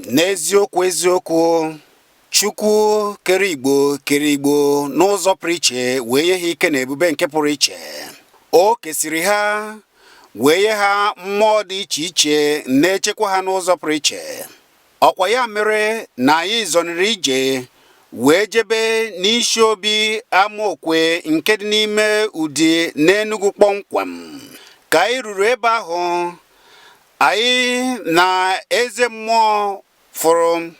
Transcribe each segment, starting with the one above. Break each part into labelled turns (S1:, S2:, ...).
S1: N'eziokwu eziokwu, Chukwu kere Igbo n'ụzọ pụrụ iche wee nye ha ike na ebube nke pụrụ iche. O kesiri ha wee nye ha mmụọ dị iche iche na-echekwa ha n'ụzọ pụrụ iche. Ọkwa ya mere na anyị zọniri ije wee jebe n'isi obi Amokwe nke dị n'ime Udi n'Enugu kpọmkwem. Ka anyị ruru ebe ahụ, anyị na eze mmụọ fụrụ,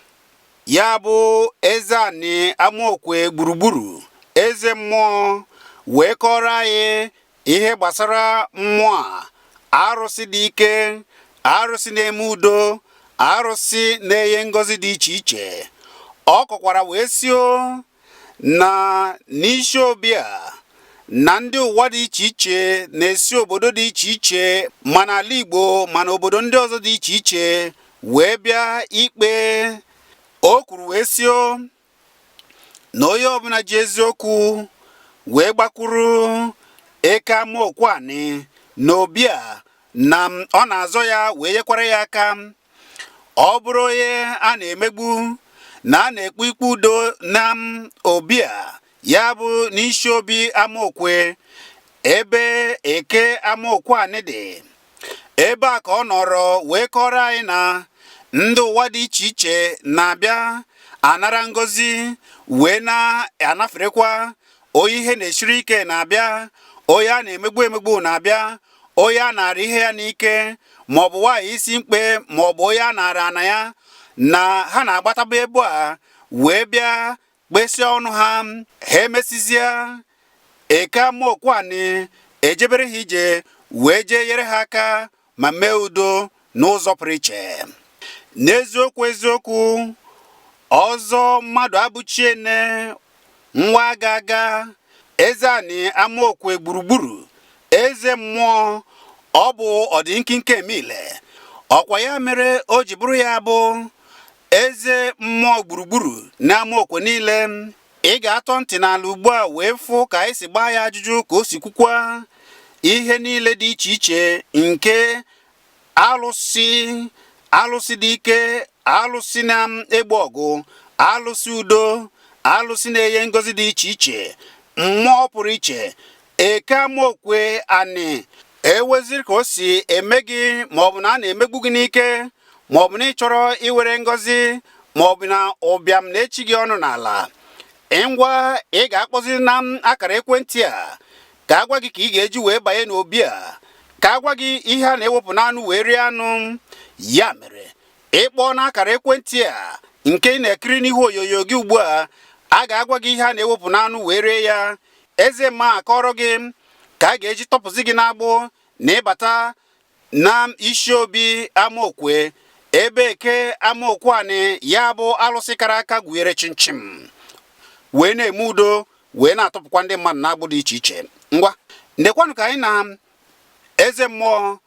S1: ya bụ eze ani Amokwe gburugburu. Eze mmụọ wee kọrọ anyị ihe gbasara mmụọ a, arụsị dị ike, arụsị na-eme udo, arụsị na-enye ngọzi dị iche iche. Ọ kọkwara wee sio na n'isi obi a na ndị ụwa dị iche iche na-esi obodo dị iche iche ma n'ala Igbo ma n'obodo ndị ọzọ dị iche iche wee bịa ikpe. O kwuru wee sio na onye ọbụla ji eziokwu wee gbakwuru Eke Amokwe ani n'obi a na ọ na-azọ ya wee nyekwara ya aka. Ọ bụrụ onye a na-emegbu na a na-ekpu ikpe udo na obi a, ya bụ n'isi obi Amokwe, ebe Eke Amokwe ani dị. Ebe a ka ọ nọrọ wee kọrọ anyị na ndị ụwa dị iche iche na-abịa anara ngọzi wee na-anaferekwa. Onye ihe na-esiri ike na-abịa, onye a na-emegbu na-abịa, onye a na-ara ihe ya n'ike maọbụ nwaanyị isi mkpe maọbụ onye a na-ara ana ya, na ha na-agbataba ebe a wee bịa kpesia ọnụ ha. Ha emesizie, Eke Amokwe ani ejebere ha ije wee jee nyere ha aka ma mee udo n'ụzọ pụrụ iche. N'eziokwu eziokwu, ọzọ mmadụ abụchiene nwa aga eze ani Amokwe gburugburu, eze mmụọ. Ọ bụ ọdịnkinke emile. Ọkwa ya mere o ji bụrụ ya bụ eze mmụọ gburugburu na Amokwe niile. Ị ga-atọ ntị n'ala ugbu a wee fụ ka anyị si gbaa ya ajụjụ, ka o si kwukwa ihe niile dị iche iche nke alụsị dị ike, alụsị na-egbu ọgụ, alụsị udo, alụsị na-enye ngọzi dị iche iche, mmụọ pụrụ iche. Eke Amokwe ani eweziri ka o si eme gị, maọbụ na a na-emegbu gị n'ike, maọbụ na ị chọrọ iwere ngọzi, maọbụ na ụbịam na-echi gị ọnụ n'ala. Ngwa ị ga-akpọzi na akara ekwentị a ka agwa gị ka ị ga-eji wee banye n'obi a, ka agwa gị ihe a na-ewepụ n'anụ wee rie anụ. Ya mere ịkpọọ n'akara ekwentị a nke ị na-ekiri n'ihu onyonyo gị ugbu a ga-agwa gị ihe a na-ewepụ n'anụ wee rie ya. Eze mma akọrọ gị ka a ga-eji tọpụzi gị n'agbụ na ịbata na isi obi Amokwe, ebe Eke Amokwe ani, ya bụ alụsị kara aka gwunyere chinchim, wee na-eme udo, wee na-atọpụkwa ndị mmadụ n'agbụ dị iche iche. Ngwa ndekwanụ ka anyị na eze mmụọ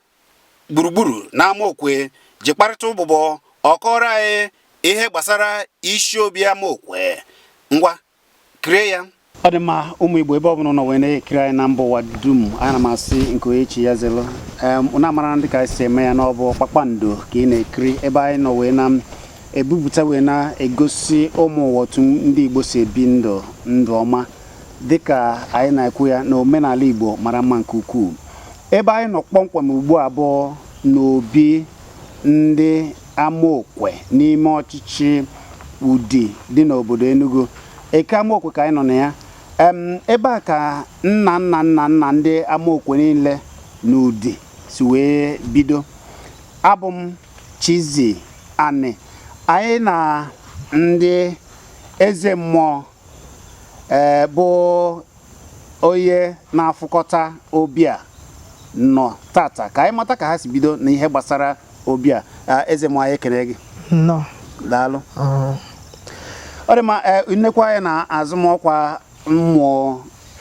S1: gburugburu na Amokwe ji kparịta ụbụbọ. Ọ kọrọ anyị ihe gbasara isi obi Amokwe. Ngwa kirie ya. Ọ dị mma ụmụ Igbo, ebe ọbụla nọ wee na-ekiri anyị na mba ụwa dum, ana m asị nke onye chi ya zelu. Na-amara ndị ka anyị si eme ya n'ọbụ Kpakpando ka ị na-ekiri, ebe anyị nọ wee na-ebupụta wee na-egosi ụmụ ụwa otu ndị Igbo si ebi ndụ ọma, dịka anyị na-ekwu ya na omenala Igbo mara mma nke ukwuu. Ebe anyị nọ kpọmkwem ugbu a bụ n'obi ndị Amokwe n'ime ọchịchị Udi dị n'obodo Enugu. Eke Amokwe ka anyị nọ na ya. Ebe a ka nna ndị Amokwe niile n'Udi si wee bido. Abụ m Chizi Ani. Anyị na ndị eze mmụọ bụ onye na-afụkọta obi a nọ tata ka anyị mata ka ha si bido na ihe gbasara obi a. Eze mmụọ, anyị ekele gị. Daalụ. Ọ dị ma nnekwa anyị na azụmọkwa mmụọ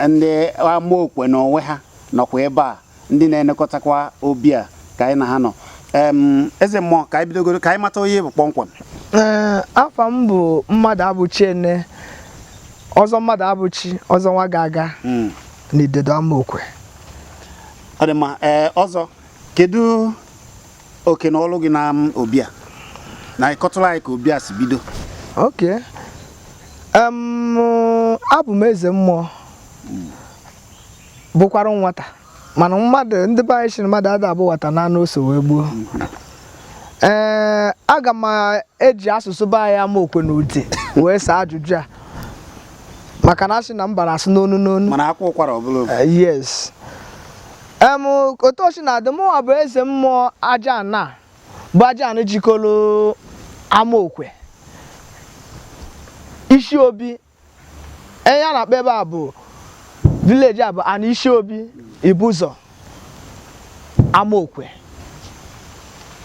S1: ndị Amokwe n'onwe ha nọkwa ebe a, ndị na-elekọtakwa obi a ka anyị na ha nọ. Eze mmụọ, ka anyị bidogoro ka anyị mata onye bụ kpọmkwem.
S2: Afa m bụ mmadụ abụchiene, ọzọ mmadụ abụchi, ọzọ nwa ga-aga n'idedo Amokwe.
S1: Ọ dị mma. Ọzọ, kedu oke na ọlụ gị na obi a? na ịkọtụrụ anyị ka obi a si bido.
S2: Okay. Abụ m eze mmụọ bụkwara nwata mana mmadụ ndị be anyị si mmadụ ada abụ nwata na anụ ose wee gbuo. Aga m eji asụsụ be anyị Amokwe na Udi wee saa ajụjụ a maka na asị na m bara asụ n'onu n'onu
S1: mana akwa ụkwara ọbụla.
S2: Yes. Otu osi na adị mụnwa bụ eze mmụọ aja ana bụ aja ana jikọrọ Amokwe isi obi ya na-akpa ebe a bụ village a bụ ana isi obi Ibuzo Amokwe.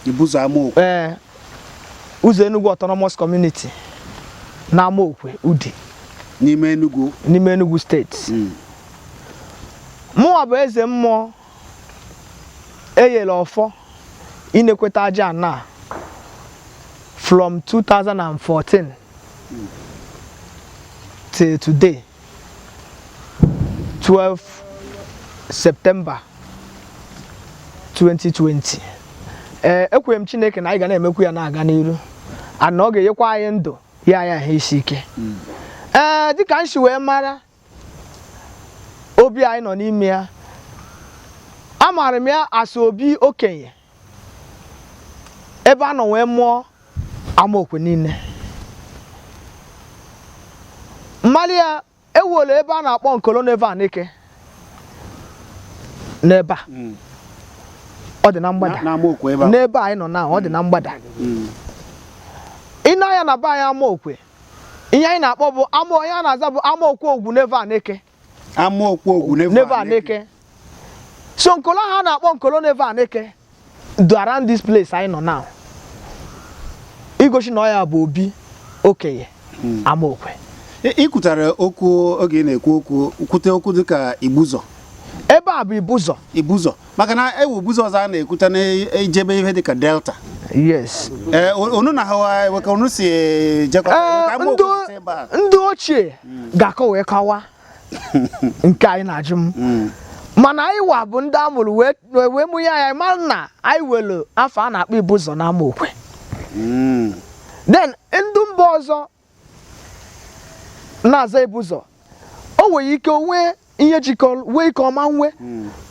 S1: Ibuzo Amokwe.
S2: Ụzọ Enugu Autonomous Community na Amokwe Udi
S1: n'ime
S2: Enugu State. Mụnwa bụ eze mmụọ eyere ọfọ inekweta aja na from 2014 till today 12 September 2020. Ekwere m Chineke na anyị ga na-emekwu ya na-aga n'iru ana ọ ga-enyekwa anyị ndụ ya ha isi ike. Dịka nsi wee mara obi anyị nọ n'ime ya, amaara m ya asị obi okenye ebe a nọ wee mụọ Amokwe niile. Mmali ya ewuola ebe a na-akpọ Nkolo Nevanike n'ebe a ọ dị na mgbada n'ebe anyị nọ na ọ dị na mgbada. Ị na-anya na be anyị Amokwe ihe anyị na-akpọ bụ onye a na-aza bụ Amokwe Ogwu Nevanike. Nevanike. So Nkolo ha na-akpọ Nkolo Nevanike do around this place anyị nọ now. Igosi na ya bụ obi okenye Amokwe.
S1: Ị kwutara okwu oge na-ekwu okwu kwute okwu dịka Ibuzo.
S2: Ebe a bụ Ibuzo.
S1: Maka na ewu Ibuzo ọzọ a na-ekwuta na ejebe ihe dịka Delta.
S2: Yes.
S1: Onu na hawa weka onu si jekọta
S2: ndị ochie ga-akọ wee kawa nke anyị na-ajụ m. Mana anyị wa bụ ndị amụrụ wee mụnye anyị ma na anyị welu afọ a na-akpọ Ibuzo na Amokwe. Then ndị mba ọzọ na-aza Ibuzo o nwere ike onwe ihe jikọ wee ike ọma nwe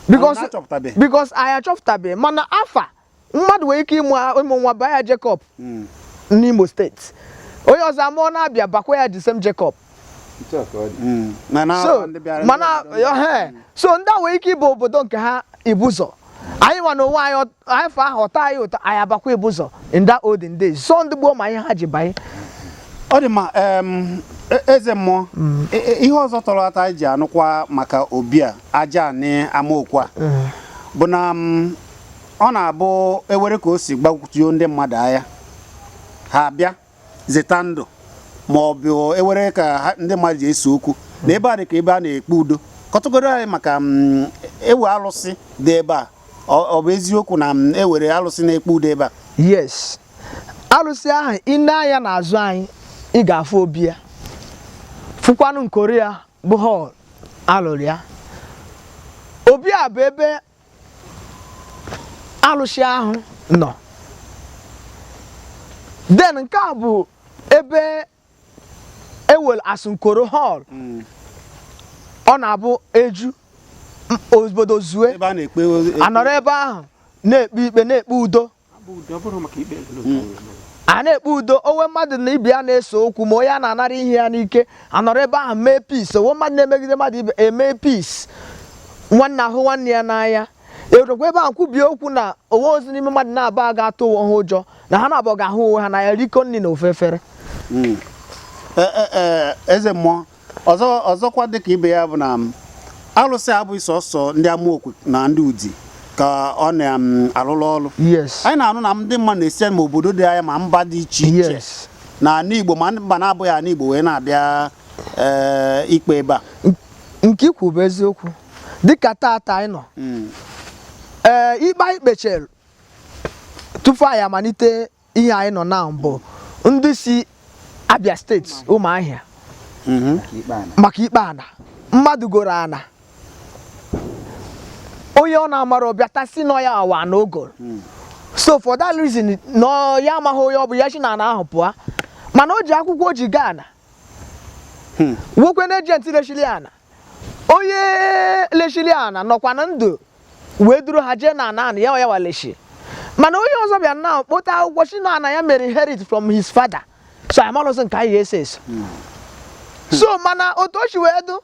S2: because anyị achọpụtabe mana afa mmadụ nwere ike ịmụ nwa baa ya Jacob n'Imo State, onye ọzọ amụọ na-abịa bakwa ya the same Jacob. So ndị a nwere ike ịbụ obodo nke ha Ibuzo. Anyị nwa na onwe anyị afọ ahụ ọta anyị ụtọ anyị abakwa Ibuzo in that olden days. So ndị gboo ma ihe ha ji banye.
S1: Ọ dị ma eze mmụọ ihe ọzọ tọrọ ata ji anụkwa maka obi a aja na Amokwe a bụ na ọ na-abụ ewere ka o si gbakwutuo ndị mmadụ anya ha bịa zeta ndụ ma ọ bụ ewere ka ndị mmadụ ji ese okwu na ebe a dị ka ebe a na-ekpe udo. Kọtụgoro anyị maka ewe alụsị dị ebe a ọ bụ eziokwu na ewere alụsị na-ekpe udo ebe a?
S2: Yes. Alụsị ahụ ị na-anya n'azụ anyị ị ga-afụ obi ya fụkwanụ nkori ya bụ họl alụrụ ya. Obi a bụ ebe alụsị ahụ nọ. Then nke a bụ ebe ewel asụnkoro họl ọ na-abụ eju obodo zue anọrọ ebe ahụ na-ekpe ikpe na-ekpe udo. A na-ekpe udo onwe mmadụ na ibe ya na-ese okwu ma onye a na-anara ihe ya n'ike anọrọ ebe ahụ mee peace. Onwe mmadụ na-emegide mmadụ ibe eme peace, nwanne ahụ nwanne ya n'anya. Erokwa ebe ahụ kwubie okwu na onwe ozi n'ime mmadụ na-aba ga-atụ onwe ha ụjọ na ha na-abụ ga-ahụ onwe ha na ya riko nri na ofe efere.
S1: Eze mmụọ ọzọkwa dịka ibe ya bụ na alụsị abụghị sọsọ ndị Amokwe na ndị Udi ka ọ na-alụlụ ọrụ.
S2: Yes.
S1: Anyị na-anụ na ndị mmadụ na-esi ma obodo dị anya ma mba dị iche iche na ana Igbo ma mba na-abụghị ana Igbo wee na-abịa ikpe ebe a.
S2: Nke ikwu bụ eziokwu dịka taata anyị nọ ikpe anyị kpechere tupu anyị amalite ihe anyị nọ na mbụ ndị si Abia steeti Ụmụahịa maka ikpe ana mmadụ goro ana onye ọ na-amara ọbịa tasị nọ ya awa na ogoro so for that reason no ya amaghị onye ọ bụ ya si na ana ahụ pụọ mana o ji akwụkwọ o ji gaa ana nwekwe na ejenti lechili ana onye lechili ana nọkwa na ndụ wee duru ha jee na ana ya walechi mana onye ọzọ bịa na kpota akwụkwọ si na ana ya mere inherit from his father so amalụsị nke anyị ese eso so mana otu o si wee du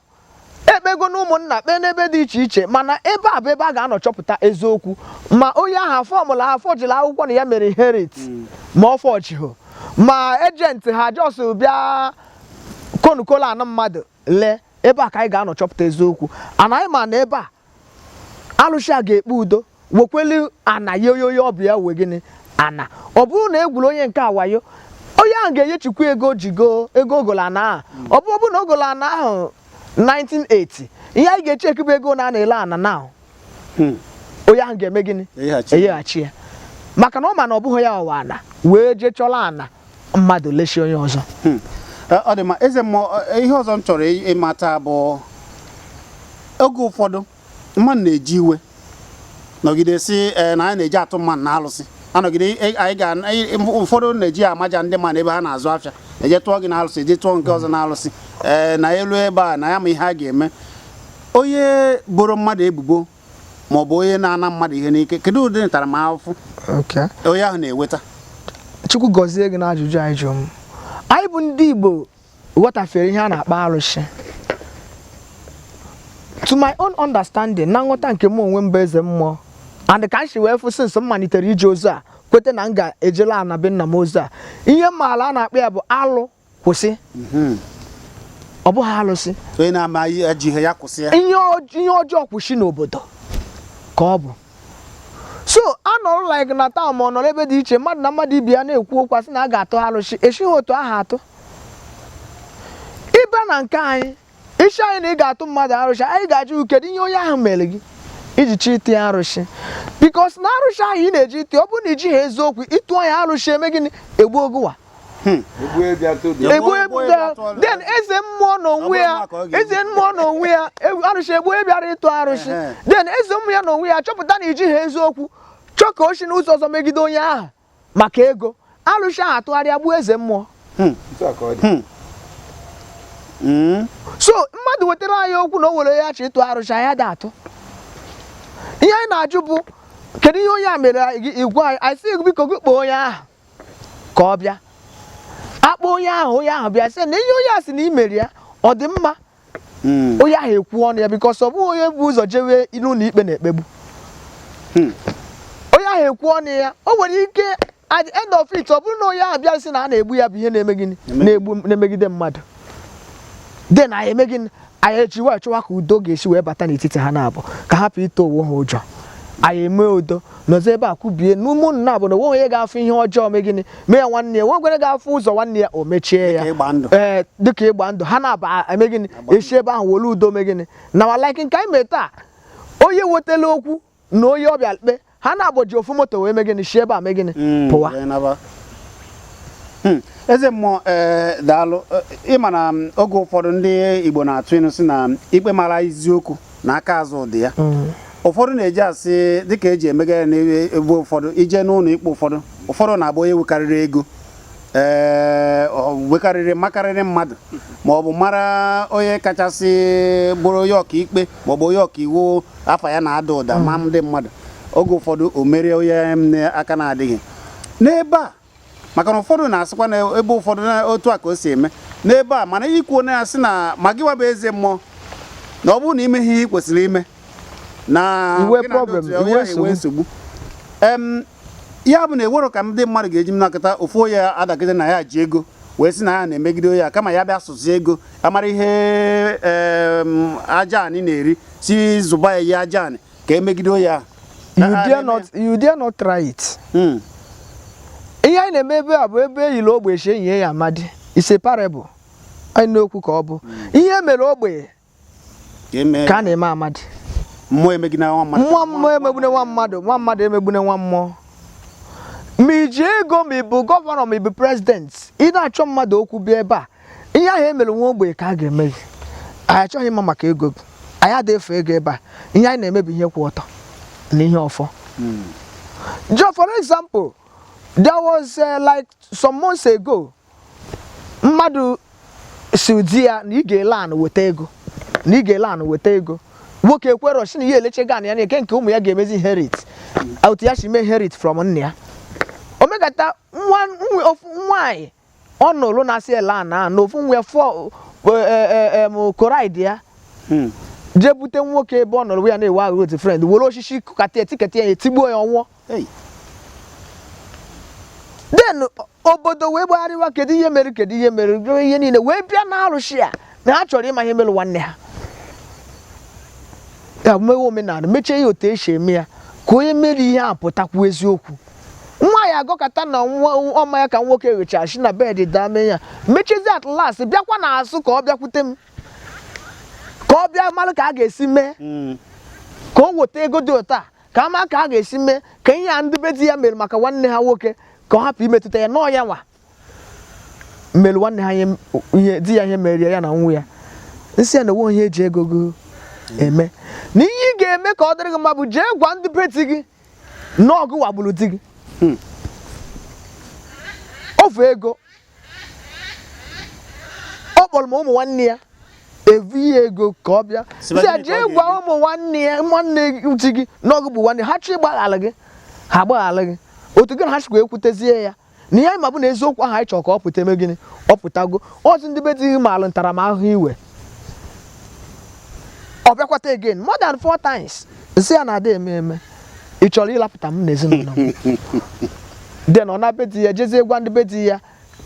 S2: ekpego na ụmụnna kpe n'ebe dị iche iche mana ebe a bụ ebe a ga-anọ chọpụta eziokwu ma onye ahụ fọmụla ha fọjila akwụkwọ na ya mere inherit ma ọ fọjiho ma ejenti ha jos bịa konukola anụ mmadụ lee ebe a ka anyị ga-anọ chọpụta eziokwu anaghị ma na ebe a alụsị a ga-ekpe udo wekweli ana yoyoyo ọbịa wee gịnị ana ọ bụrụ na egwuru onye nke awayo onye ahụ ga-enyechikwa ego jigo ego ogolo ana ahụ ọ bụ na ogolo ana ahụ 1980 ihe anyị ga-eche ekebe ego na ana ele ana na onye ahụ ga-eme gịnị enyeghachi ya maka na ọ ma na ọ bụghị ya ọwa ana wee jee chọla ana mmadụ lechi onye ọzọ
S1: ọ dị ma eze mmụọ ihe ọzọ m chọrọ ịmata bụ oge ụfọdụ mmadụ na-eji iwe nọgide si na anyị na-eji atụ mmadụ na alụsị anọgide ụfọdụ na-eji amaja ndị mmadụ ebe ha na-azụ afịa eje tụọ gị na alụsị eje tụọ nke ọzọ na alụsị na elu ebe a na ya ma ihe a ga-eme onye boro mmadụ ebubo ma ọ bụ onye na-ana mmadụ ihe n'ike kedu ụdị ntaramahụhụ onye ahụ na-eweta
S2: Chukwu gọzie gị na ajụjụ anyị jụrụ m anyị bụ ndị Igbo ghọtafere ihe a na-akpa arụsị to my own understanding na nghọta nke m onwe m bụ eze mmụọ and ka m si wee fụ since m malitere ije ozu a kwete na m ga-ejela ana be nna m ozu a ihe maala a na-akpa ya bụ alụ kwụsị ọ bụghị alụsị
S1: onye na-ama ji ihe ya kwụsị ya
S2: ihe ọjọọ kwụsị n'obodo ka ọ bụ so anọrọ like na taa ma ọ nọrọ ebe dị iche mmadụ na mmadụ ibe ya na-ekwu okwu asị na a ga-atụ alụsị esighị otu aha atụ ịbịa na nke anyị isi anyị na ị ga-atụ mmadụ arụsị anyị ga-ajụ kedu ihe onye ahụ mere gị iji chi iti arụsị bikos na arụsị ahụ ị na-eji iti ọ bụrụ na iji ha eziokwu ịtụọ ya arụsị eme gịnị egbu ogowa then eze mmụọ n'onwe ya arụsị egbu bịara ịtụ arụsị then eze mmụọ ya n'onwe ya chọpụta na iji ha eziokwu chọọ ka o si n'ụzọ ọzọ megide onye ahụ maka ego arụsị ahụ atụgharịa gbuo eze mmụọ so mmadụ wetara anyị okwu na o were ya chi ịtụ arụsị anyị ada atụ ihe anyị na-ajụ bụ kedu ihe onye a mere igwe anyị sị biko gị kpọọ onye ahụ ka ọ bịa akpọ onye ahụ bịa sị na ihe onye a sị na imeri ya ọ dị mma onye ahụ ekwu ọnụ ya bikọs ọ bụghị onye bụ ụzọ jewe n'ụlọ ikpe na-ekpegbu onye ahụ ekwu ọnụ ya o nwere ike at the end of it ọ bụrụ na onye ahụ bịa sị na a na-egbu ya bụ ihe na-eme gịnị na-emegide mmadụ den anyị eme gịnị anyị ejiwe achọwa ka udo ga-esi wee bata n'etiti ha na-abụ ka hapụ ito onwe ha ụjọ anyị eme udo nọzọ ebe a kwubie n'ụmụnna abụ na onwe onye ga-afụ ihe ọjọọ mee gịnị mee ya nwanne ya nwegwere ga-afụ ụzọ nwanne ya o mechie ya dịka ịgba ndụ ha na-aba eme gịnị esi ebe ahụ were udo mee gịnị na walike nke anyị mee taa onye wetala okwu na onye ọbịa kpe ha na-agboji ofu moto wee mee gịnị si ebe a mee gịnị pụwa
S1: eze mmụọ daalụ ịma na oge ụfọdụ ndị Igbo na-atụ ịnụ si na ikpe mara eziokwu na aka azụ dị ya ụfọdụ na-eji asị dịka eji emega ya n'ebe ụfọdụ ije n'ụlọ ikpe ụfọdụ na-abụ onye wekarịrị ego makarịrị mmadụ ma ọ bụ mara onye kachasị bụrụ onye ọka ikpe ma ọ bụ onye ọka iwu afa ya na-ada ụda ma ndị mmadụ oge ụfọdụ o merie onye aka na-adịghị n'ebe a maka na ụfọdụ na-asịkwa na ebe ụfọdụ otu a ka o si eme n'ebe a mana ikwu na ya sị na ma gị wabụ eze mmụọ na ọ bụrụ na ime ihe ị kwesịrị ime na iwe nsogbu ya bụ na ewero ka ndị mmadụ ga-eji m nakọta ofu onye adagide na ya ji ego wee sị na ya na-emegide ya kama ya bịa sụzi ego amara ihe aja anyị na-eri si zụba ya ihe aja anyị ka emegide ya
S2: you dare not try it. Ihe anyị na-eme ebe a bụ ebe eyiri ogbe esi enyi ya amadi ise parable anyị n'okwu ka ọ bụ ihe mere ogbe ka a na-eme amadi
S1: mmụọ emegbune nwa mmadụ
S2: nwa mmadụ emegbune nwa mmụọ ma iji ego ma ị bụ gọvanọ ma ị bụ prezident ị na-achọ mmadụ okwu bịa ebe a ihe ahụ emere nwa ogbe ka a ga-eme gị anyị achọghị ịma maka ego gị anyị adịghị efe ego ebe a ihe anyị na-eme bụ ihe kwụ ọtọ na ihe ọfọ Just for example, there was like some months ago, mmadụ Saudia na ige land weta ego. Na ige land weta ego. Nwoke ekwero shi na ihe eleche gan ya na nke ụmụ ya ga-emezi inherit. Out ya shi me inherit from nne ya. Omegata nwaanyị ọ nụrụ na asị land na ofu nwe fọ koraidi ya. Je bute nwoke ebe ọ nụrụ ya na-ewe agụ with friend. Were oshishi kụkata etiketi ya etigbuo ya ọnwụọ. Then obodo wee gbagharịwa kedu ihe mere ihe niile wee bịa na arụshi a na ha chọrọ ịma ihe mere nwanne ha. Ya mewe omenala mechie ya otu esi eme ya ka onye mere ihe a pụtakwu eziokwu. Nwa ya agọkata na ọma ya ka nwoke ghecha shi na bed dame ya mechizi at last bịakwa na asụ ka ọ bịakwute m ka ọ bịa malụ ka a ga-esi mee ka o weta ego dị ụta ka ama ka a ga-esi mee ka ihe a ndị be di ya mere maka nwanne ha nwoke ka ọ hapụ imetụta ya nọọ ya nwa mere nwanne ha ihe di ya ihe mere ya na nwa ya nsị ya na onwe ihe eji ego gị eme na ihe ị ga-eme ka ọ dịrị gị mma bụ jee gwa ndị be di gị na ọgụ wagburu di gị ofu ego ọ kpọrọ m ụmụ nwanne ya evu ihe ego ka ọ bịa si jee gwa ụmụ nwanne di gị na ọgụ bụ nwanne ha chọ ịgbaghara gị ha agbaghara gị otu gị na ha chịkwa ekwutezie ya na ihe ma bụ na eziokwu ahụ anyị chọrọ ka ọ pụta eme gịnị ọ pụtago ọtụ ndị be di gị maalụ ntaramahụhụ iwe ọ bịakwata again more than 4 times nsị ya na-ada eme ị chọrọ ịlapụta m n'ezinụlọ m then ọ na be di ya jezie gwa ndị be di ya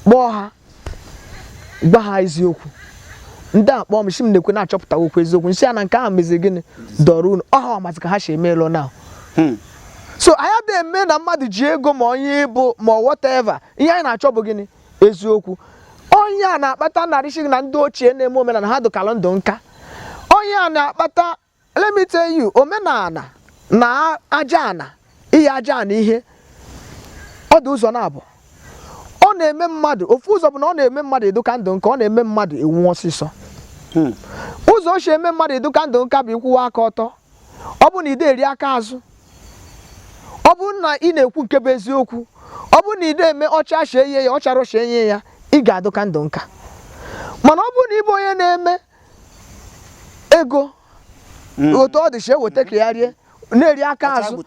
S2: kpọọ ha gwa ha eziokwu ndị a kpọọ m shi m na-ekwe na-achọpụta okwu eziokwu nsị ya na nke ahụ mezi gịnị dọrọ unu ọha ọmasị ka ha si eme elo now so anyị adịghị eme na mmadụ ji ego ma onye ịbụ ma whatever ihe anyị na-achọ bụ gịnị eziokwu onye a na-akpata narịshi na ndị ochie na-eme omenala ha dụkalụ ndụ nka onye a na-akpata let me tell you omenala na aja ana ihe aja ana ihe ọ dị ụzọ na-abụ ọ na-eme mmadụ ofu ụzọ bụ na ọ na-eme mmadụ eduka ndụ nka ọ na-eme mmadụ enwu ọsịsọ ụzọ o si eme mmadụ eduka ndụ nka bụ ịkwụwa aka ọtọ ọ bụ na ide eri aka azụ ọ bụ na ị na-ekwu nke bụ eziokwu ọ bụ na ide eme ọcha shie ihe ya ọchara shie ihe ya ị ga-adụka ndụ nka mana ọ bụ na ịbụ onye na-eme ego otu ọ dị shi eweta ka ya rie na-eri aka azụ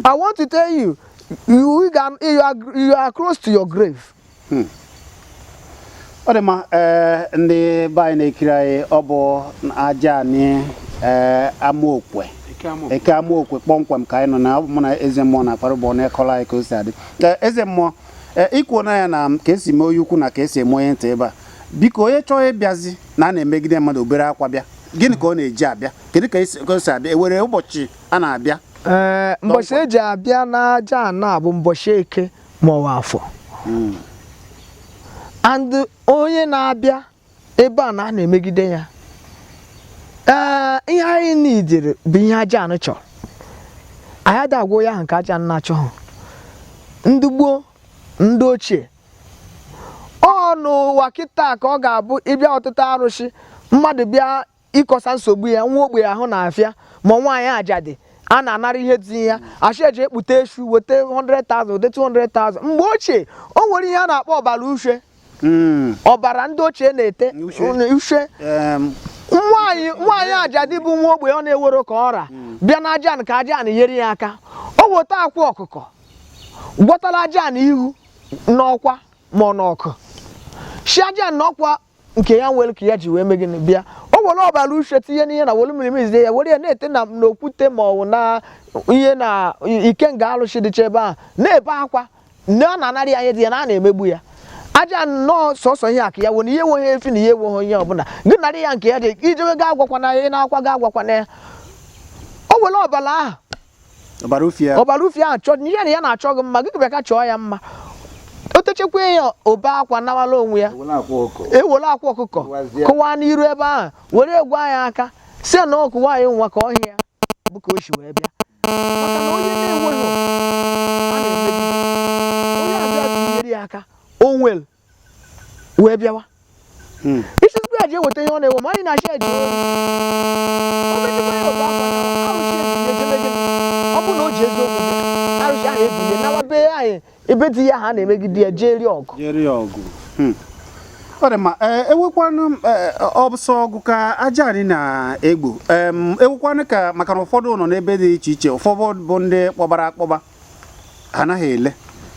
S2: I want to tell you you are close to your grave.
S1: Ọ dị ma ndị be anyị na-ekiri anyị ọ bụ aja anyị Amokwe Eke Amokwe kpọmkwem ka anyị nọ na ọ bụ mụ na eze mmụọ na akpara ụbọ na-ekọla anyị ka o si adị eze mmụọ ikwu na ya na ka esi eme onye ukwu na ka esi eme onye ntị ebe a biko onye chọọ ịbịazi na a na-emegide mmadụ obere akwa bịa gịnị ka ọ na-eji abịa kedu ka o si abịa ewere ụbọchị a na-abịa
S2: mbọchị eji abịa n'aja ana bụ mbọchị eke ma ọ afọ and onye na-abịa ebe a na-emegide ya ihe anyị nidere bụ ihe aja anụ chọrọ anyị ada agwụ ya ahụ nke aja anụ achọghị ndị gboo ndị ochie ọ n'ụwa kịta ka ọ ga-abụ ịbịa ọtụtụ arụsị mmadụ bịa ịkọsa nsogbu ya nwa ogbe ahụ na-afịa ma nwaanyị ajadị a na-anara ihe dị ya achị eji ekpute eshu weta 100,000 weta 200,000 mgbe ochie o nwere ihe a na-akpọ ọbara ushe ọbara ndị ochie na-ete ushe nwaanyị ajadị bụ nwa ogbe ọ na-ewero ka ọra bịa na aja ka aja nyere ya aka o weta akwa ọkụkọ gwọtara aja ihu n'ọkwa ma ọ n'ọkụ shi aja n'ọkwa nke ya nwere ka ya ji wee megịnị bịa o were ọbara ushe tinye n'ihe na wolu mmiri mizie ya were ya na-ete n'okwute ma ọ bụ na ihe na ike nga alụsị dịcha ebe ahụ na-ebe akwa na ọ na-anarị ya ihe dị ya na a na-emegbu ya aja nnọọ sọsọ ihe aka ya wụ na ihe enweghị efi na ihe enweghị onye ọbụla gị narị ya nke ya dị ijewe ga agwakwana ya na-akwa ga agwakwana ya o were ọbara ahụ ọbara ufie ahụ chọọ ihe na ya na-achọ gị mma gị bịa ka chọọ ya mma o techekwa ya obe akwa nawala onwe ya ewere akwa ọkụkọ kụwa n'iru ebe ahụ were egwu ya aka si na ọkụ nwaanyị nwa ka ọhịa bụ ka o si wee bịa maka na onye na-enweghị a na-emegide onye abịa tinyere ya aka o nwere wee bịawa isizikwa ya ji eweta ihe ọ na-ewe ma anyị na-achị eji o mechekwa ya obe akwa na arụsị ejije ejebe gị ọ bụ na o ji eziokwu bịa arụsị ahụ ebunye na be anyị ebe di ya ha na-emegide ya jeri ọgụ
S1: ọ dị mma ewekwanụ ọbụsọ ọgụ ka aja anyị na-egbu ewekwanụ ka maka na ụfọdụ nọ n'ebe dị iche iche ụfọdụ bụ ndị kpọbara akpọba anaghị ele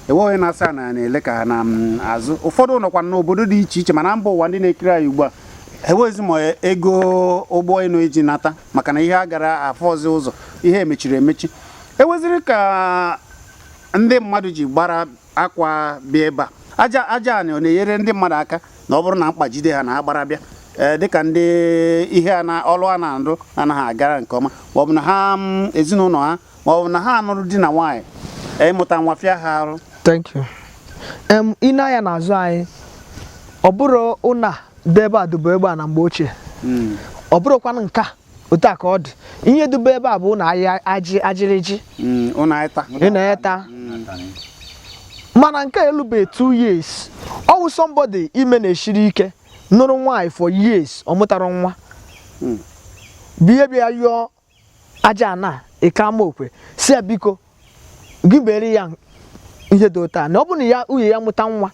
S1: enweghị na-asa na-ele ka ha na-azụ ụfọdụ nọkwa n'obodo dị iche iche mana mba ụwa ndị na-ekiri anyị ugbu a enweghịzi ma ego ụgbọ elu iji nata maka na ihe a gara afọzi ụzọ ihe emechiri emechi eweziri ka ndị mmadụ ji gbara akwa bịa ebe a aja anyị ọ na-enyere ndị mmadụ aka na ọ bụrụ na mkpajide ha na agbara bịa dịka ndị ihe ọlụ a na-arụ anaghị agara nke ọma ma ọ bụ na ha ezinụlọ ha ma ọ bụ na ha anụrụ di na nwaanyị ịmụta nwa fịa ha arụ.
S2: Thank you. Ine anya n'azụ anyị ọ bụrụ ụna debe a dube ebe a na mgbe ochie ọ bụrụkwanụ nka otu a ka ọ dị ihe dube ebe a bụ ụna ajịrịjị ụna ịta mana nke elube 2 years ọ wụ somebody ime na-eshiri ike nụrụ nwaanyị for years ọ mụtara nwa bịa yọọ aja na Eke Amokwe si ya biko gị bere ya ihe dị ụta na ọ bụ na ya uye ya mụta nwa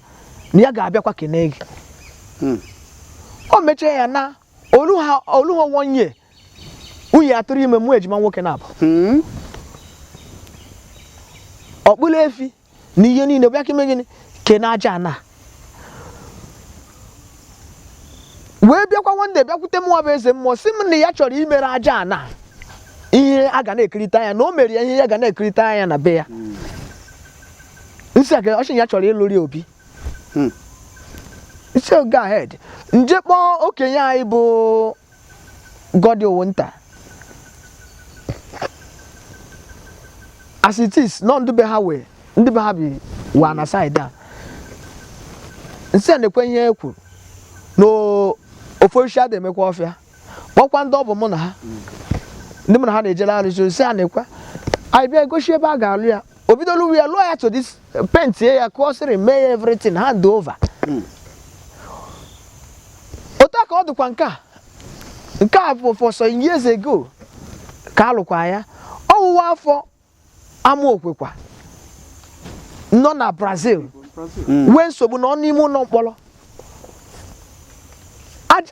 S2: na ya ga-abịakwa kene gị o mechie ya na olu ha 1 year uye atụrụ ime mụ ejima nwoke na-abụ ọkpụrụ efi na ihe niile bịa keme gịnị kene aja na wee bịakwa nwande bịakwute m nwa bụ eze mmụọ si m na ya chọrọ imere aja na ihe a ga na-ekirịta anya na o mere ya ihe ya ga na-ekirịta anya na be ya nsị aka ọchị ya chọrọ ịlụri obi isi go ahead nje kpọọ okenye anyị bụ Godi Owonta as it is nọ ndị be ha bi wa na side a nsị a na-ekwe ihe e kwuru n'ofoshi ada emekwa ọfịa kpọkwa ndị ọ bụ mụ na ha ndị mụ na ha na-ejere arụsị nsị a na-ekwe anyị bịa gosi ebe a ga-alụ ya o bidolu ya lụọ ya to this paint ya ka ọ sịrị mee ya everything hand over otu a ka ọ dịkwa nke a bụ for some years ago ka alụkwa ya ọwụwa afọ Amokwekwa nọ na Brazil wee nsogbu nọ n'ime ụlọ mkpọrọ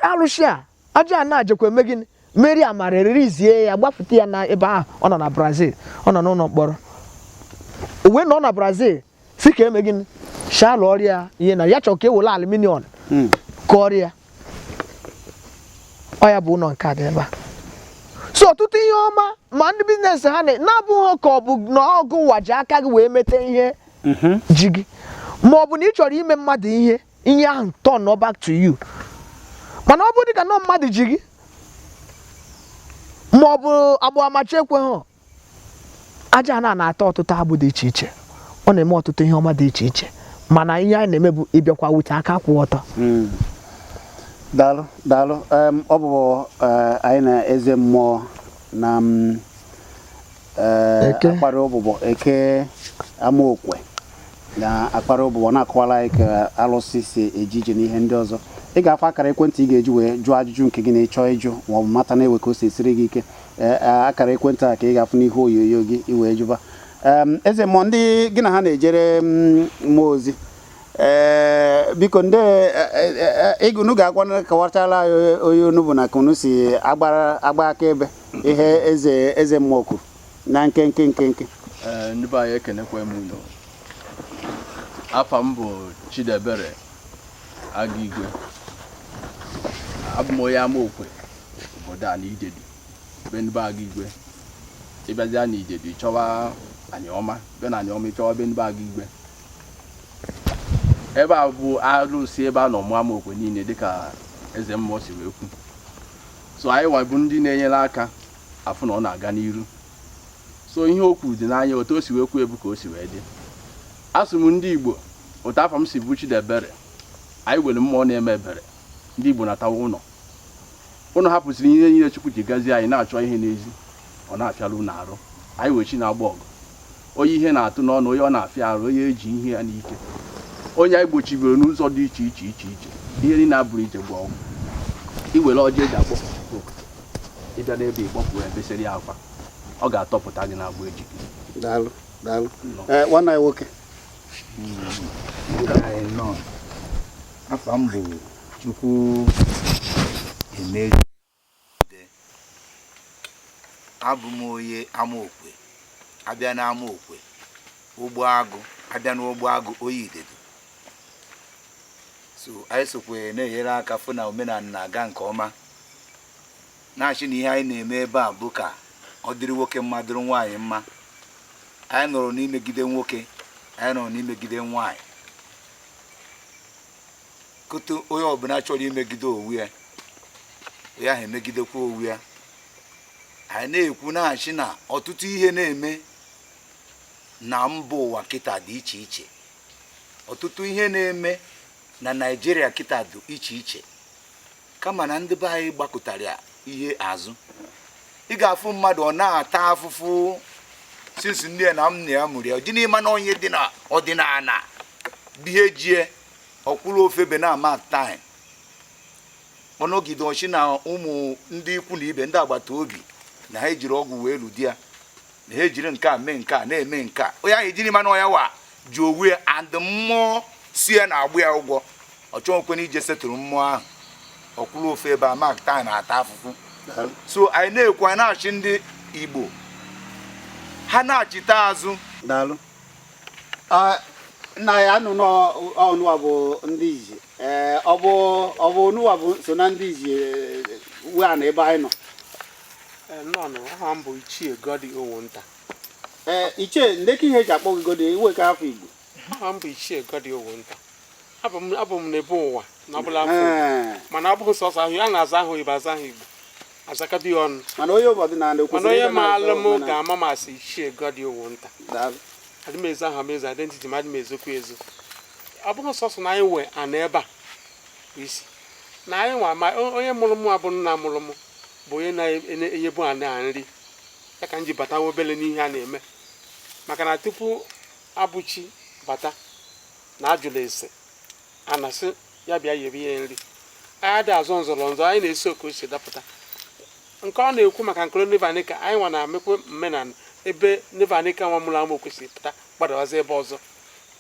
S2: arụsị a aja na-ajekwa eme gịnị Mary amara eririzie ya gbafute ya na ebe ahụ ọ nọ na Brazil ọ nọ n'ụlọ mkpọrọ uwe nọ na Brazil si ka eme gịnị shalụ ọrịa ihe na ya chọrọ ka ewele aluminium ka ọrịa ọ ya bụ ụlọ nke dị ebe a so ọtụtụ ihe ọma ma ndị biznes ha na-abụghị ka ọ bụ na ọgụ waji aka gị wee mete ihe ji gị ma ọ bụ na ị chọrọ ime mmadụ ihe ahụ turn back to you mana ọ bụ dịka nọ mmadụ ji gị ma ọ bụ agbụ amachi ekweghị aja na-ata ọtụtụ agbụ dị iche iche ọ na-eme ọtụtụ ihe ọma dị iche iche mana ihe anyị na-eme bụ ịbịakwa wute aka kwụ ọtọ
S1: daalụ ọ bụ anyị na eze mmụọ na akpara ụbụbọ Eke Amokwe na akpara ụbụbọ na-akọwala anyị ka alụsị si eji ije n'ihe ndị ọzọ ị ga-afọ akara ekwentị ị ga-eji wee jụọ ajụjụ nke gị na-ịchọ ịjụ ma ọ bụ mata na-ewe ka o si esiri gị ike akara ekwentị a ka ị ga-afụ n'ihu onyonyo gị iwee jụba eze mmụọ ndị gị na ha na-ejere mmụọ ozi biko ndị unu ga-agwa kawachala anyị onye unu bụ na ka unu si agba akaebe ihe eze mmụọ kwuru na nkenke
S3: ndị be anyị ekenekwa m unu afa m bụ Chidebere Agigwe abụ m onye Amokwe obodo a n'Idedi be ndị be Agigwe ịbịazịa n'Idedi chọwa Aniọma be na Aniọma ịchọwa be ndị be Agigwe ebe a bụ arụsị ebe a nọ mụ Amokwe niile dịka eze mmụọ si wee kwu so anyị nwa bụ ndị na-enyere aka afụ na ọ na-aga n'iru so ihe okwu dị n'anya otu o si wee kwu ebu ka o si wee dị asụ m ndị Igbo otu afọ m si bụ Chidebere anyị were mmụọ na-eme ebere ndị Igbo natawa ụnọ hapụsịrị ihe niile Chukwu ji gazie anyị na-achọ ihe n'ezi ọ na-afịara ụnọ arụ anyị wee chi na-agba ọgụ onye ihe na-atụ n'ọnụ onye ọ na-afịa arụ onye eji ihe ya n'ike onye anyị gbochibere n'ụzọ dị iche iche ihe niile abụrụ ije gba ọgwụ iwere ọjị eji akpọ ịbịa n'ebe ịkpọpụ ya besịrị ya akwa ọ ga-atọpụta gị na-agba eji gị
S1: daalụ nwanne anyị nwoke
S4: nọ afọ m bụ Chukwu Emeri abụ m onye Amokwe abịa na Amokwe ogbo agụ abịa n'ogbo agụ oyi idedo so anyị sokwe na-enyere aka fụ na omenala na-aga nke ọma na-achị na ihe anyị na-eme ebe a bụ ka ọ dịrị nwoke mma dịrị nwaanyị mma anyị nọrọ n'imegide nwoke anyị nọrọ n'imegide nwaanyị koto onye ọbụla chọrọ imegide onwe ya ya ha emegidekwa onwe ya anyị na-ekwu na-achị na ọtụtụ ihe na-eme na mba ụwa kịta dị iche iche ọtụtụ ihe na-eme na Naịjirịa kịta dị iche iche kama na ndị be anyị gbakọtara ihe azụ ị ga-afụ mmadụ ọ na-ata afụfụ sinsi nne na nna ya mụrụ ya ọ dị n'ime na onye dị na ọdịnala bihe jie ọkwụrụ ofe be na ama time ọnọgide ọchị na ụmụ ndị ikwu na ibe ndị agbata obi na ha ejiri ọgwụ wee lụ di ya na ha ejiri nke a mee nke a na-eme nke a onye ahụ ejiri mana ọya wa ji owu ya and mmụọ si ya na-agbụ ya ụgwọ ọ chọghịkwana ije setụrụ mmụọ ahụ ọkwụrụ ofe ebe a mark time na-ata afụfụ so anyị na-ekwu anyị na-achị ndị Igbo ha na-achịta azụ
S1: daalụ nna ya anụ n'ọnụwa bụ ndị iji ọ bụ ọnụwa bụ so na ndị iji wee na ebe anyị nọ
S5: nọ aha m bụ Ichie Godi Owonta
S1: ichie ndekọ ihe eji akpọ gị Godi iwe ka afọ Igbo
S5: aha m bụ Ichie Godi Owonta abụ m n'ebe ụwa na ọbụla afọ mana ọ bụghị sọsọ ahụ a na-aza ahụ Igbo aza ahụ Igbo azakadị ọnụ
S1: mana onye ụbọdị na-ana
S5: mana onye maalụ m ga-ama masị Ichie Godi Owonta
S1: daalụ
S5: adị m ezo aha m ezo identity m adị m ezokwa ezo ọ bụghị sọsọ na anyị wee ana ebe a isi na anyị nwa ma onye mụrụ m abụ nna mụrụ m bụ onye na-enyebu ana nri ya ka m ji bata obele n'ihe a na-eme maka na tupu abụchi bata na ajụla ese anasị ya bịa yebe ihe nri anyị dị azụ nzọrọ nzọ anyị na-esi oke ose dapụta nke ọ na-ekwu maka nkolo Nevanika anyị nwa na-amekwa mmenala ebe Nevanika nwa mụrụ ama kwesịrị pụta gbadawazi ebe ọzọ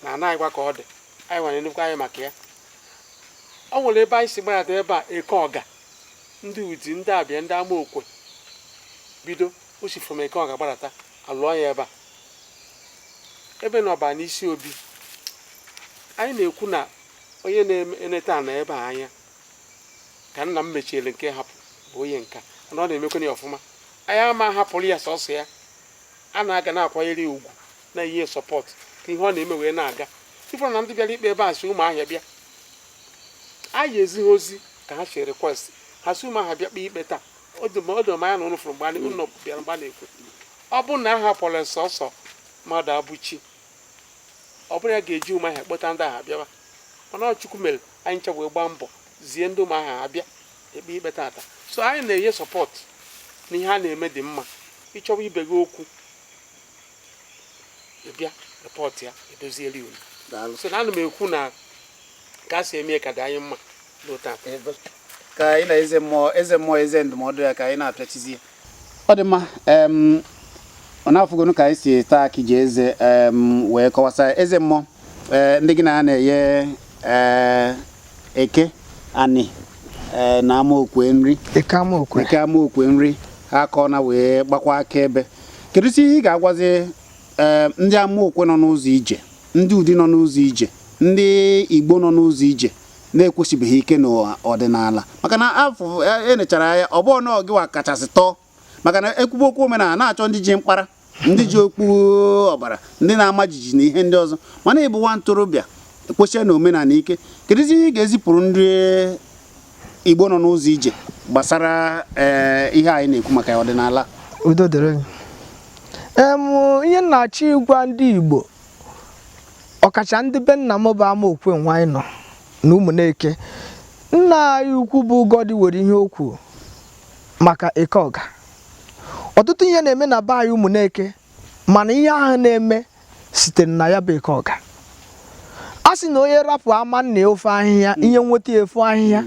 S5: na anaghị gwa ka ọ dị anyị nwa na-enekwa anyị maka ya ọ nwere ebe anyị si gbadata ebe a Eke Ọga ndị Udi ndị Abịa ndị Amokwe bido osifrom Eke Ọga gbadata alụọ ya ebe a ebe na ọba n'isi obi anyị na-ekwu na onye na-eneta na ebe a anya ka nna m mechiere nke hapụ bụ onye nka na ọ na-emekwa ya ọfụma anyị ama hapụrụ ya sọsọ ya a na-aga na-akwanyere ya ugwu na ihe sọpọt ka ihe ọ na-eme wee na-aga ifụrụ na ndị bịara ikpe ebe a si ụmụahịa bịa anyị ezighị ozi ka ha si rekwest ha si ụmụahịa bịa kpee ikpe taa odomanya na ụnụ fụrụ mgbe ụnụ bịara mgbe na-ekwu ọ bụrụ na a hapụrụ sọsọ mmadụ abụchi ọ bụrụ ya ga-eji ụmụahịa kpọta ndị ahụ abịawa mana Chukwu mere anyị ncha wee gbaa mbọ zie ndị ụmụahịa abịa ekpe ikpe tata so anyị na-enye sọpọt n'ihe a na-eme dị mma ịchọwa ibe gị okwu bịa repọt ya edozieli unu so na ana m ekwu na ka a si eme ka dị anyị mma n'otu
S1: ka anyị na eze mmụọ eze ndụmọdụ ya ka anyị na-apịachizi ya ọ dị mma ọ na-afụgonu ka anyị si taa akị ji eze wee kọwasa eze mmụọ ndị gị na ha na-enye eke ani na Amokwe nri
S2: Eke Amokwe
S1: nri ha kọọ na wee gbakwa akaebe kedu si ihe ị ga-agwazi ndị Amokwe nọ n'ụzọ ije ndị Udi nọ n'ụzọ ije ndị Igbo nọ n'ụzọ ije na-ekwesịbeghị ike n'ọdịnala maka na afọ enechara ya ọ bụrụ na ọ gịwa kachasị tọọ maka na ekwubu okwu omenala na-achọ ndị ji mkpara ndị ji okpu ọbara ndị na-ama jijiji na ihe ndị ọzọ mana ịbụ nwa ntorobịa ekwesịrị na omenala ike kedu ihe ị ga-ezipụrụ ndị Igbo nọ n'ụzọ ije gbasara ihe anyị na-ekwu maka ọdịnala
S2: udo dịrị ihe na-achọ ịgwa ndị Igbo ọkacha ndị be nna m bụ Amokwe nwa anyị nọ na Ụmụneke nna anyị ukwu bụ Godi were ihe okwu maka Eke Ọga ọtụtụ ihe na-eme na be anyị Ụmụneke mana ihe ahụ na-eme sitere na ya bụ Eke Ọga a sị na onye rapụ ama nna ya ofe ahịhịa ihe nweta ya efu ahịhịa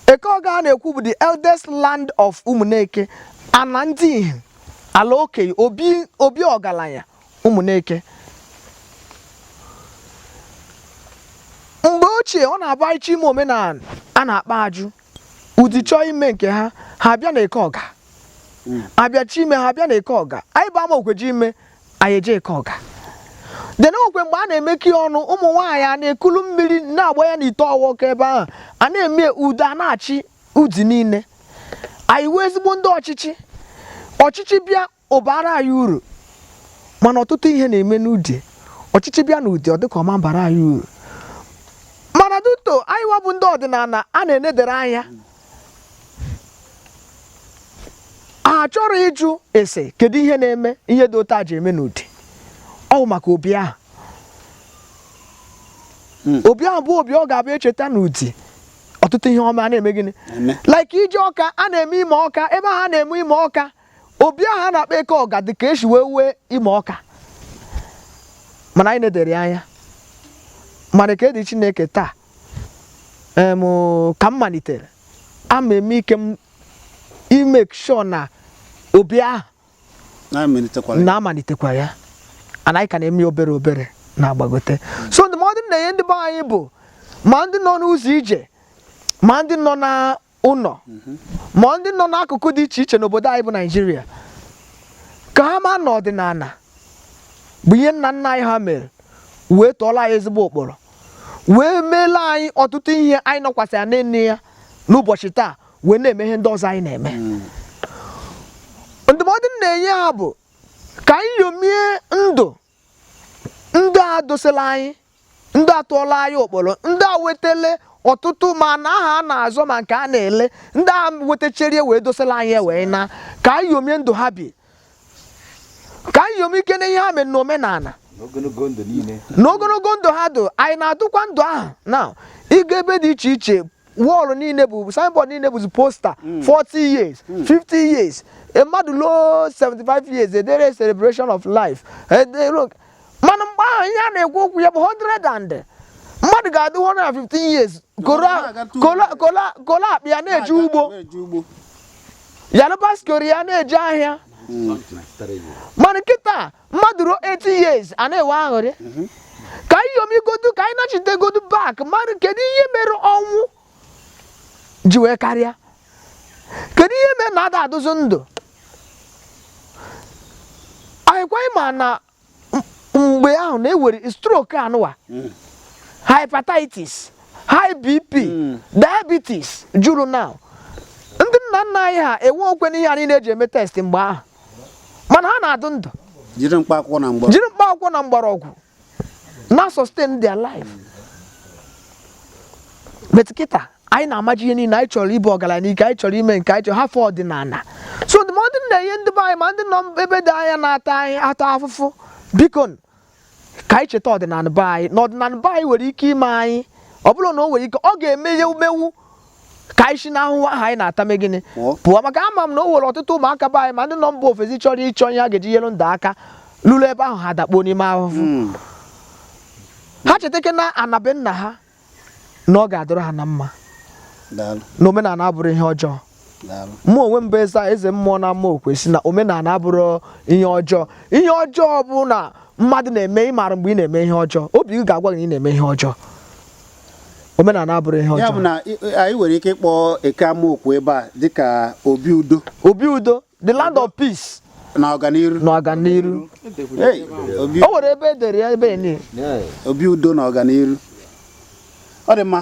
S2: Eke Ọga a na-ekwu bụ the eldest land of Ụmụneke ana ndị ihe ala okenye obi ọgaranya ụmụneke. Mgbe ochie ọ na-aba iche ime omenala a na-akpa ajụ ụdị chọọ ime nke ha abịa na-eke ọga abịachi ime ha abịa na-eke ọga anyị bụ Amokwe ji ime anyị eje eke ọga dena okwe mgbe a na-emeki ọnụ ụmụ nwaanyị a na-ekulu mmiri na-agba ya n'ite ọwọkọ ebe ahụ a na-eme ude a na-achị ụdị niile anyị wee ezigbo ndị ọchịchị bịa ụbara anyị uru mana ọtụtụ ihe na-eme n'ude ọchịchị bịa n'ụdị ọ dịka ọma bara anyị uru mana duto anyị wabụ ndị ọdịnala a na-enedere anya a chọrọ ịjụ ese kedu ihe na-eme ihe dị otu a ji eme n'ụdị ọ maka obi ahụ obi ahụ bụ obi ọ ga-abịa echeta n'ụdị ọtụtụ ihe ọma a na-eme gịnị like ije ọka a na-eme ime ọka ebe ha na-eme ime ọka obi ahụ a na-akpa eke ọga dị ka esi wee ime ọka mana anyị nedere anya mana ka dị Chineke taa ka m malitere ama eme ike m imake sure na obi ahụ na-amalitekwara ya anaghị ka na-eme obere na-agbagote so ndụmọdụ na-enye ndị be anyị bụ ma ndị nọ n'ụzọ ije ma ndị nọ n'ụlọ ma ndị nọ n'akụkụ dị iche iche n'obodo anyị bụ Naịjirịa ka ha ma na ọdịnala bụ ihe nna nna anyị ha mere wee tọọla anyị ezigbo ụkpụrụ wee meela anyị ọtụtụ ihe anyị nọkwasịra n'enne ya n'ụbọchị taa wee na-eme ihe ndị ọzọ anyị na-eme ndụmọdụ na-enye ha bụ ka anyị yomie ndụ ndị a dosela anyị ndị atụọla anyị ụkpụrụ ndị a wetele ọtụtụ ma na aha a na-azọ ma nke a na-ele ndị a wetacherie wee dosela anyị wee na ka anyị yomie ndụ ha bi ka anyị yomie ike n'ihe ha mere n'omenala n'ogologo ndụ ha dụ anyị na-adụkwa ndụ ahụ na ịga ebe dị iche iche wọọlụ niile bụ signboard niile bụzi posta 40 years 50 years mmadụ loo 75 years edere celebration of life mana mgbe ahụ ihe a na-ekwu okwu ya bụ 100 and mmadụ ga-adị 115 years kolo akpa ya na-eje ugbo yalụbaskori ya na-eje ahịa mana nkịta mmadụ ruo 80 years a na-enwe aṅụrị ka anyị yomigodu ka anyị nachitegodu bak mmadụ kedu ihe mere ọnwụ ji wee karịa kedu ihe mere na ada adụzụ ndụ anyịkwaghị ma na mgbe ahụ na-ewere stroke anụwa hepatitis high BP diabetes juru now ndị nna nna anyị ha enwe okwe n'ihe anyị na-eji eme test mgbe ahụ mana ha na-adụ ndụ
S1: jiri mkpa akwụkwọ na mgbọrọgwụ na sustain their life
S2: betikịta anyị na-amaji ihe niile anyị chọrọ ịbụ ọgaranya n'ike anyị chọrọ ime nke anyị chọrọ hafọ ọdịnala so ndụmọdụ na-enye ndị be anyị ma ndị nọ ebe dị anya na-ata anyị ata afụfụ biko ka anyị cheta ọdịnala be anyị na ọdịnala be anyị nwere ike ime anyị ọ bụrụ na o nwere ike ọ ga-emeghe umewu ka anyị si n'ahụhụ ahụ anyị na-ata megịnị pụọ maka ama m na o nwere ọtụtụ ụmụaka be anyị ma ndị nọ mba ofesi chọrọ ịchọ ihe a ga-eji nyere ndụ aka lụrụ ebe ahụ ha dakpuo n'ime ahụhụ ha chetake na anabe nna ha na ọ ga-adịrị ha na mma na omenala abụrụ ihe ọjọọ mụ onwe m bụ eze mmụọ na Amokwe si na omenala abụrụ ihe ọjọọ bụ na mmadụ na-eme ịmara mgbe ị na-eme ihe ọjọọ obi gị ga-agwa gị na ị na-eme ihe ọjọọ omenala abụrụ ihe ọjọọ
S1: ya bụ na anyị nwere ike ịkpọ Eke Amokwe ebe a dịka obi udo
S2: the land of peace
S1: na ọganiru
S2: o nwere ebe edere ya ebe niile
S1: obi udo na ọganiru ọ dị mma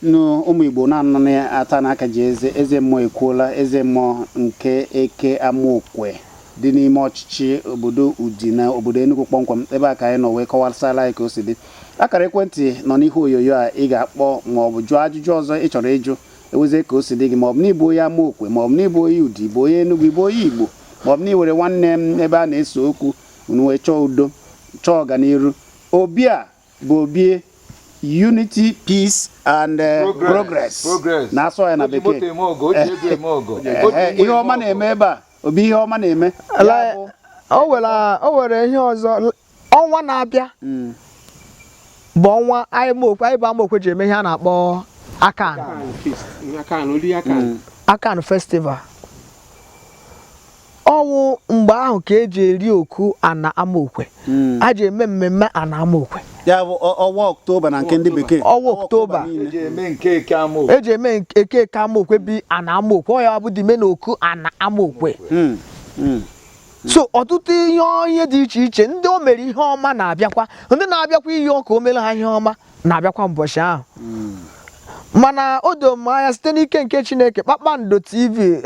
S1: n'ụmụ Igbo na-anọ ata n'aka ji eze mmụọ ekwuola eze mmụọ nke Eke Amokwe dị n'ime ọchịchị obodo Udi na obodo Enugu kpọmkwem ebe a ka anyị nọ wee kọwasala anyị ka o si dị akara ekwentị nọ n'ihu onyonyo a ị ga-akpọ ma ọ bụ jụọ ajụjụ ọzọ ị chọrọ ịjụ ewezie ka o si dị gị ma ọ bụ n'ịbụ onye Amokwe ma ọ bụ n'ịbụ onye Udi bụ onye Enugu ịbụ onye Igbo ma ọ bụ n'iwere nwanne m ebe a na-ese okwu unu wee chọọ udo chọọ ọganiru obi a bụ obi unity peace and progress na-asọ ya na bekee ihe ọma na-eme ebe a obi ihe ọma na-eme
S2: o were ihe ọzọ ọnwa na-abịa bụ ọnwa anyị bụ Amokwe ji eme ihe a na-akpọ Akan festival ọwụ mgbe ahụ ka eji eri oku ana Amokwe a ji eme mmemme ana Amokwe
S1: ya bụ ọnwa Ọktoba na nke ndị bekee
S2: ọnwa Ọktoba
S4: eji eme nke Eke Amokwe
S2: eji eme Eke Amokwe bi ana Amokwe ya bụ dime na oku ana Amokwe so ọtụtụ ihe dị iche iche ndị o mere ihe ọma na-abịakwa ndị na-abịakwa iyi ọka o mere ha ihe ọma na-abịakwa ụbọchị ahụ mana o doo m anya site n'ike nke Chineke Kpakpando TV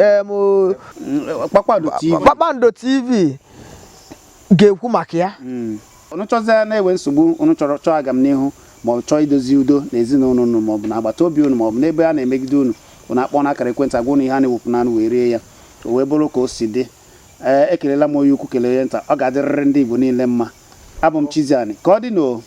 S2: Kpakpando TV ga-ekwu maka ya
S1: unu chọzie na-enwe nsogbu unu chọọ aga m n'ihu ma ọ chọọ idozi udo n'ezinụlọ unu ma ọ bụ n'agbata obi unu ma ọ bụ n'ebe a na-emegide unu unu akpọ n'akara ekwentị agwa unu ihe a na-ewepụ n'anụ wee rie ya o wee bụrụ ka o si dị ekelela m onye ukwu kelee ya nta ọ ga-adịrịrị ndị Igbo niile mma abụ m Chiziani ka ọ dị n'o